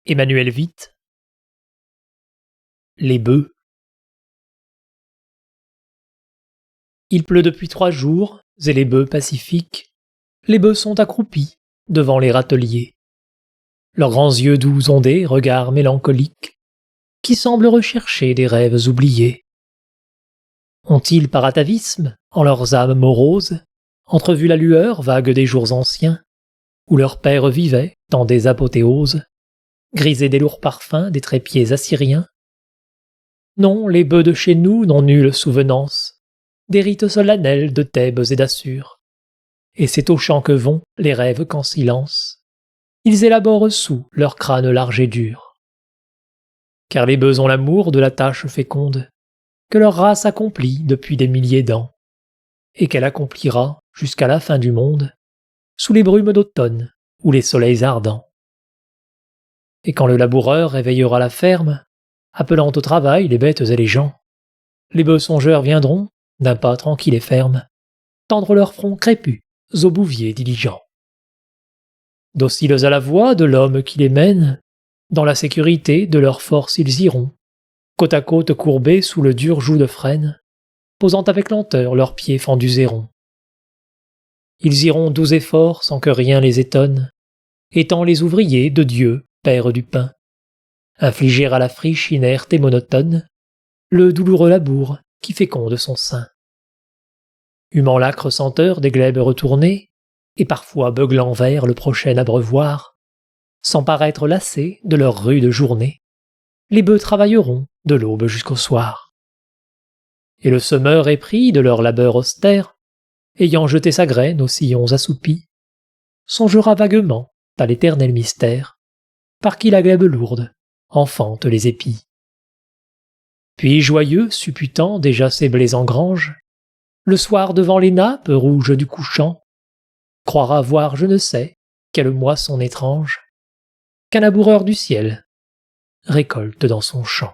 Emmanuel Vitt. Les bœufs. Il pleut depuis 3 jours, et les bœufs pacifiques, les bœufs sont accroupis devant les râteliers. Leurs grands yeux doux ont des regards mélancoliques, qui semblent rechercher des rêves oubliés. Ont-ils par atavisme, en leurs âmes moroses, entrevu la lueur vague des jours anciens, où leurs pères vivaient dans des apothéoses, grisés des lourds parfums des trépieds assyriens? Non, les bœufs de chez nous n'ont nulle souvenance des rites solennels de Thèbes et d'Assur, et c'est au champ que vont les rêves qu'en silence ils élaborent sous leur crâne large et dur. Car les bœufs ont l'amour de la tâche féconde que leur race accomplit depuis des milliers d'ans, et qu'elle accomplira jusqu'à la fin du monde, sous les brumes d'automne ou les soleils ardents. Et quand le laboureur réveillera la ferme, appelant au travail les bêtes et les gens, les bœufs songeurs viendront, d'un pas tranquille et ferme, tendre leurs fronts crépus aux bouviers diligents. Dociles à la voix de l'homme qui les mène, dans la sécurité de leur force ils iront, côte à côte courbés sous le dur joug de frêne, posant avec lenteur leurs pieds fendus et ronds. Ils iront doux et forts sans que rien les étonne, étant les ouvriers de Dieu, Père du pain, infliger à la friche inerte et monotone le douloureux labour qui féconde son sein. Humant l'âcre senteur des glèbes retournées, et parfois beuglant vers le prochain abreuvoir, sans paraître lassés de leur rude journée, les bœufs travailleront de l'aube jusqu'au soir. Et le semeur épris de leur labeur austère, ayant jeté sa graine aux sillons assoupis, songera vaguement à l'éternel mystère, par qui la glèbe lourde enfante les épis. Puis joyeux, supputant déjà ses blés en grange, le soir devant les nappes rouges du couchant, croira voir je ne sais quelle moisson étrange qu'un laboureur du ciel récolte dans son champ.